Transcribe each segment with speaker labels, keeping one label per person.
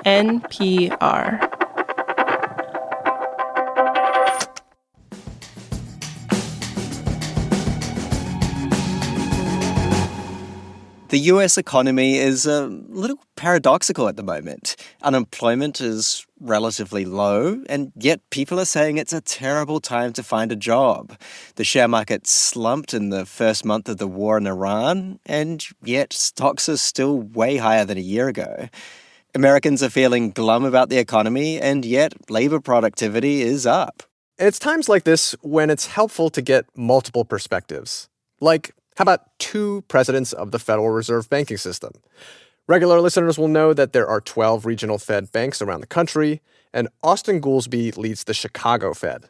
Speaker 1: NPR.
Speaker 2: The US economy is a little paradoxical at the moment. Unemployment is relatively low, and yet people are saying it's a terrible time to find a job. The share market slumped in the first month of the war in Iran, and yet stocks are still way higher than a year ago. Americans are feeling glum about the economy, and yet labor productivity is up.
Speaker 3: It's times like this when it's helpful to get multiple perspectives. Like, how about two presidents of the Federal Reserve banking system? Regular listeners will know that there are 12 regional Fed banks around the country, and Austan Goolsbee leads the Chicago Fed.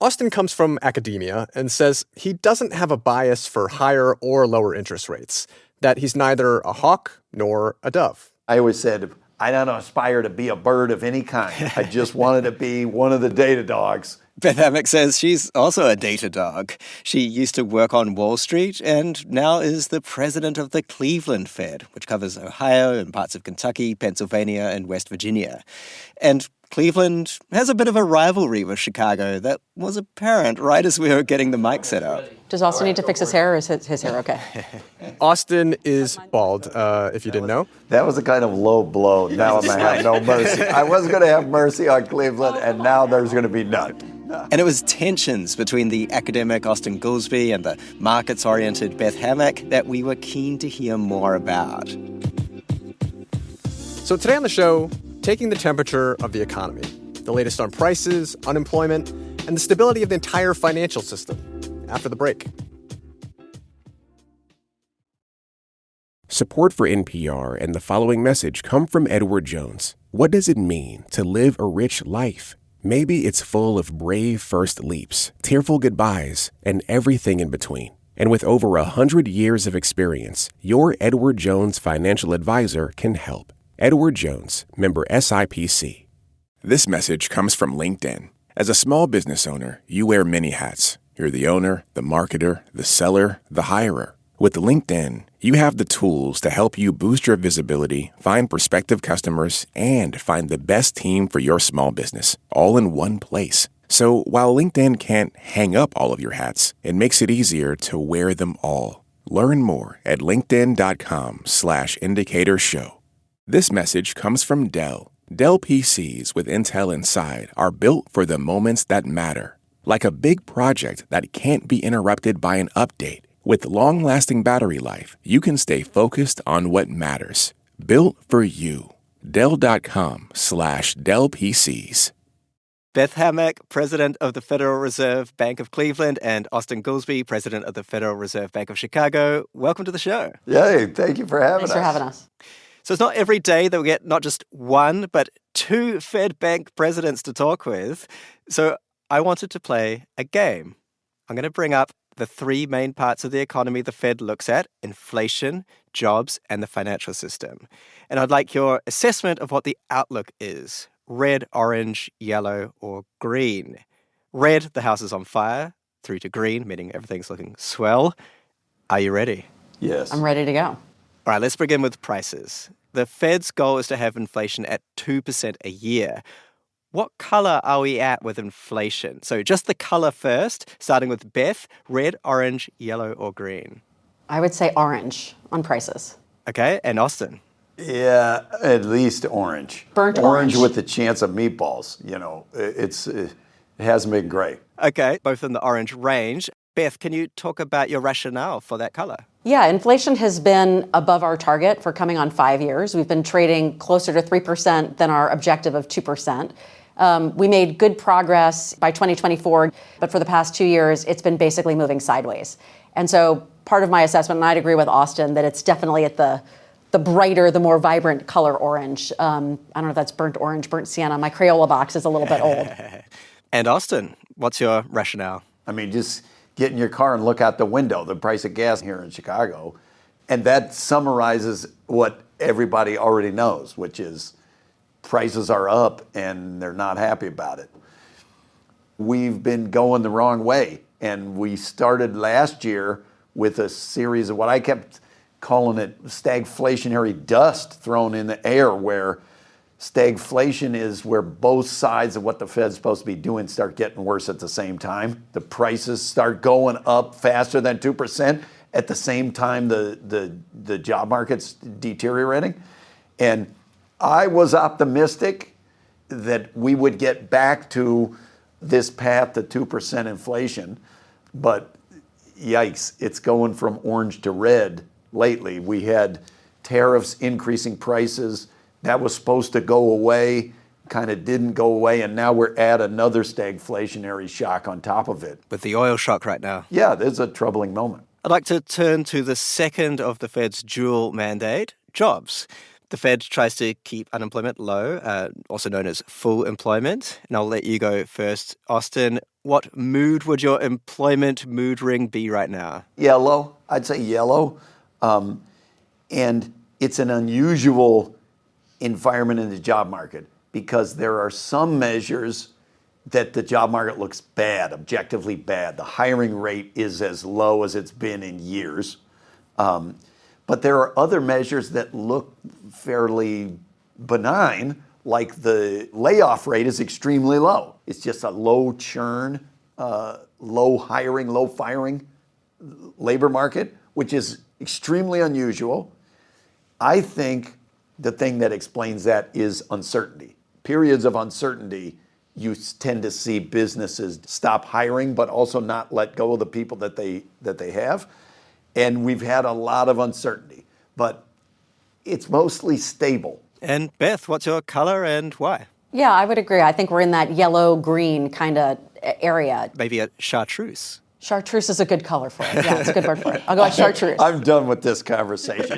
Speaker 3: Austan comes from academia and says he doesn't have a bias for higher or lower interest rates, that he's neither a hawk nor a dove.
Speaker 4: I always said, I don't aspire to be a bird of any kind. I just wanted to be one of the data dogs.
Speaker 2: Beth Hammack says she's also a data dog. She used to work on Wall Street and now is the president of the Cleveland Fed, which covers Ohio and parts of Kentucky, Pennsylvania, and West Virginia. And Cleveland has a bit of a rivalry with Chicago that was apparent right as we were getting the mic set up.
Speaker 5: Does Austan need to fix his hair, or is his hair okay?
Speaker 3: Austan is bald, if you didn't know.
Speaker 4: That was a kind of low blow. Now I'm going to have no mercy. I was going to have mercy on Cleveland, and now there's going to be none.
Speaker 2: And it was tensions between the academic Austan Goolsbee and the markets-oriented Beth Hammack that we were keen to hear more about.
Speaker 3: So today on the show, taking the temperature of the economy, the latest on prices, unemployment, and the stability of the entire financial system. After the break.
Speaker 6: Support for NPR and the following message come from Edward Jones. What does it mean to live a rich life? Maybe it's full of brave first leaps, tearful goodbyes, and everything in between. And with over 100 years of experience, your Edward Jones financial advisor can help. Edward Jones, member SIPC. This message comes from LinkedIn. As a small business owner, you wear many hats. You're the owner, the marketer, the seller, the hirer. With LinkedIn, you have the tools to help you boost your visibility, find prospective customers, and find the best team for your small business, all in one place. So while LinkedIn can't hang up all of your hats, it makes it easier to wear them all. Learn more at linkedin.com/indicator show. This message comes from Dell. Dell PCs with Intel inside are built for the moments that matter. Like a big project that can't be interrupted by an update. With long-lasting battery life, you can stay focused on what matters. Built for you. Dell.com/Dell PCs.
Speaker 2: Beth Hammack, president of the Federal Reserve Bank of Cleveland, and Austan Goolsbee, president of the Federal Reserve Bank of Chicago. Welcome to the show.
Speaker 4: Yay, thank you for having us.
Speaker 5: Thanks for having us.
Speaker 2: So it's not every day that we get not just one, but two Fed Bank presidents to talk with. So I wanted to play a game. I'm going to bring up the three main parts of the economy the Fed looks at: inflation, jobs, and the financial system. And I'd like your assessment of what the outlook is: red, orange, yellow, or green. Red, the house is on fire, through to green, meaning everything's looking swell. Are you ready?
Speaker 4: Yes.
Speaker 5: I'm ready to go.
Speaker 2: All right, let's begin with prices. The Fed's goal is to have inflation at 2% a year. What color are we at with inflation? So just the color first, starting with Beth: red, orange, yellow, or green?
Speaker 5: I would say orange on prices.
Speaker 2: Okay, and Austan?
Speaker 4: Yeah, at least orange.
Speaker 5: Burnt
Speaker 4: orange.
Speaker 5: orange.
Speaker 4: With the chance of meatballs. You know, it hasn't been great.
Speaker 2: Okay, both in the orange range. Beth, can you talk about your rationale for that color?
Speaker 5: Yeah, inflation has been above our target for coming on 5 years. We've been trading closer to 3% than our objective of 2%. We made good progress by 2024, but for the past 2 years, it's been basically moving sideways. And so part of my assessment, and I'd agree with Austan, that it's definitely at the brighter, the more vibrant color orange. I don't know if that's burnt orange, burnt sienna. My Crayola box is a little bit old.
Speaker 2: And Austan, what's your rationale?
Speaker 4: I mean, just get in your car and look out the window, the price of gas here in Chicago. And that summarizes what everybody already knows, which is prices are up and they're not happy about it. We've been going the wrong way. And we started last year with a series of what I kept calling it stagflationary dust thrown in the air, where Stagflation is where both sides of what the Fed's supposed to be doing start getting worse at the same time. The prices start going up faster than 2% at the same time the job market's deteriorating. And I was optimistic that we would get back to this path to 2% inflation, but yikes, it's going from orange to red lately. We had tariffs increasing prices. That was supposed to go away, kind of didn't go away, and now we're at another stagflationary shock on top of it.
Speaker 2: With the oil shock right now.
Speaker 4: Yeah, there's a troubling moment.
Speaker 2: I'd like to turn to the second of the Fed's dual mandate, jobs. The Fed tries to keep unemployment low, also known as full employment. And I'll let you go first. Austan, what mood would your employment mood ring be right now?
Speaker 4: Yellow. I'd say yellow. And it's an unusual environment in the job market because there are some measures that the job market looks bad, objectively bad. The hiring rate is as low as it's been in years. But there are other measures that look fairly benign, like the layoff rate is extremely low. It's just a low churn, low hiring, low firing labor market, which is extremely unusual. I think the thing that explains that is uncertainty. Periods of uncertainty, you tend to see businesses stop hiring, but also not let go of the people that they have. And we've had a lot of uncertainty, but it's mostly stable.
Speaker 2: And Beth, what's your color and why?
Speaker 5: Yeah, I would agree. I think we're in that yellow-green kind of area.
Speaker 2: Maybe a chartreuse.
Speaker 5: Chartreuse is a good color for it. Yeah, it's a good word for it. I'll go with chartreuse.
Speaker 4: I'm done with this conversation.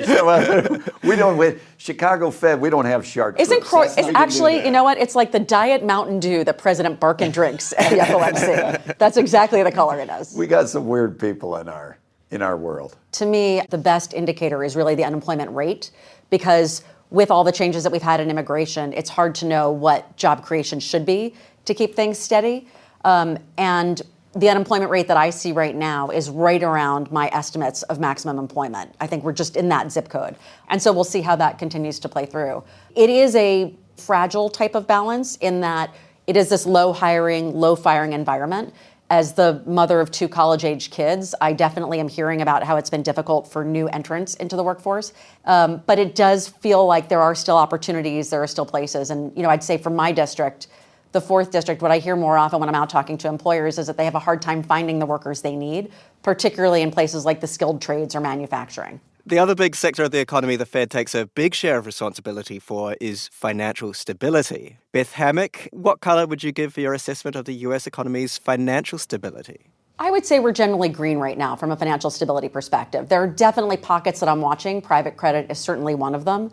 Speaker 4: We don't with Chicago Fed. We don't have chartreuse.
Speaker 5: It's actually, you know what? It's like the Diet Mountain Dew that President Birkin drinks at the FOMC. That's exactly the color it is.
Speaker 4: We got some weird people in our world.
Speaker 5: To me, the best indicator is really the unemployment rate, because with all the changes that we've had in immigration, it's hard to know what job creation should be to keep things steady. And the unemployment rate that I see right now is right around my estimates of maximum employment. I think we're just in that zip code. And so we'll see how that continues to play through. It is a fragile type of balance in that it is this low hiring, low firing environment. As the mother of 2 college-age kids, I definitely am hearing about how it's been difficult for new entrants into the workforce. But it does feel like there are still opportunities, there are still places. And I'd say from my district, the 4th district, what I hear more often when I'm out talking to employers is that they have a hard time finding the workers they need, particularly in places like the skilled trades or manufacturing.
Speaker 2: The other big sector of the economy the Fed takes a big share of responsibility for is financial stability. Beth Hammack, what color would you give for your assessment of the U.S. economy's financial stability?
Speaker 5: I would say we're generally green right now from a financial stability perspective. There are definitely pockets that I'm watching. Private credit is certainly one of them.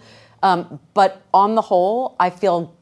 Speaker 5: But on the whole, I feel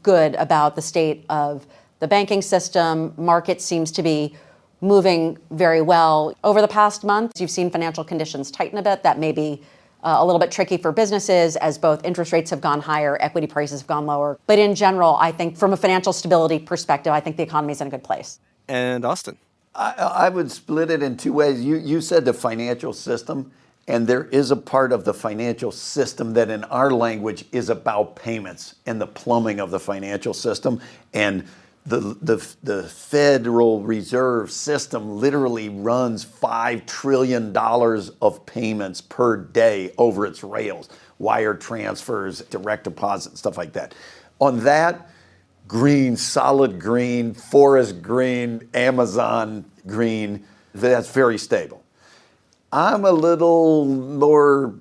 Speaker 5: good about the state of the banking system. Market seems to be moving very well. Over the past month, you've seen financial conditions tighten a bit. That may be a little bit tricky for businesses as both interest rates have gone higher, equity prices have gone lower. But in general, I think from a financial stability perspective, I think the economy is in a good place.
Speaker 2: And Austan?
Speaker 4: I would split it in 2 ways. You said the financial system, and there is a part of the financial system that in our language is about payments and the plumbing of the financial system. And the Federal Reserve System literally runs $5 trillion of payments per day over its rails, wire transfers, direct deposit, stuff like that. On that, green, solid green, forest green, Amazon green, that's very stable. I'm a little more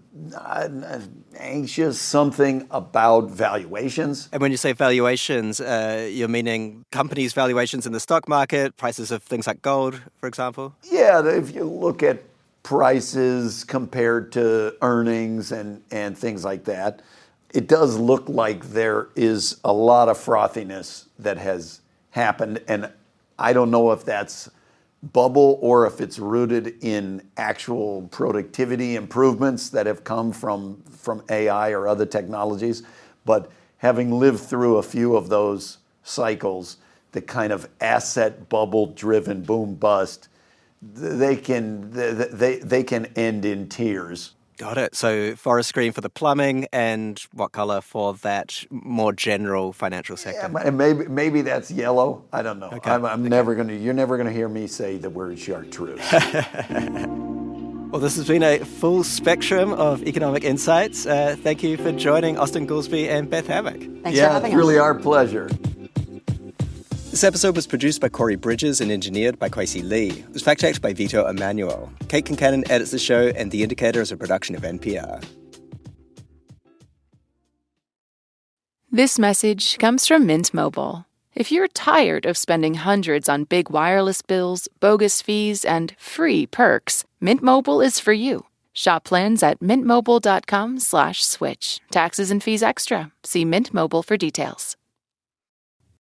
Speaker 4: anxious something about valuations.
Speaker 2: And when you say valuations, you're meaning companies' valuations in the stock market, prices of things like gold, for example?
Speaker 4: Yeah, if you look at prices compared to earnings and things like that, it does look like there is a lot of frothiness that has happened. And I don't know if that's bubble or if it's rooted in actual productivity improvements that have come from AI or other technologies. But having lived through a few of those cycles, the kind of asset bubble driven boom bust, they can end in tears.
Speaker 2: Got it. So forest green for the plumbing, and what color for that more general financial sector?
Speaker 4: Yeah, and maybe that's yellow. I don't know.
Speaker 2: Okay.
Speaker 4: You're never gonna hear me say the word chartreuse.
Speaker 2: Well, this has been a full spectrum of economic insights. Thank you for joining Austan Goolsbee and Beth Hammack.
Speaker 5: Thanks for having
Speaker 4: it's
Speaker 5: us.
Speaker 4: really our pleasure.
Speaker 2: This episode was produced by Corey Bridges and engineered by Kwesi Lee. It was fact-checked by Vito Emanuel. Kate Kincannon edits the show, and The Indicator is a production of NPR.
Speaker 1: This message comes from Mint Mobile. If you're tired of spending hundreds on big wireless bills, bogus fees, and free perks, Mint Mobile is for you. Shop plans at mintmobile.com/switch. Taxes and fees extra. See Mint Mobile for details.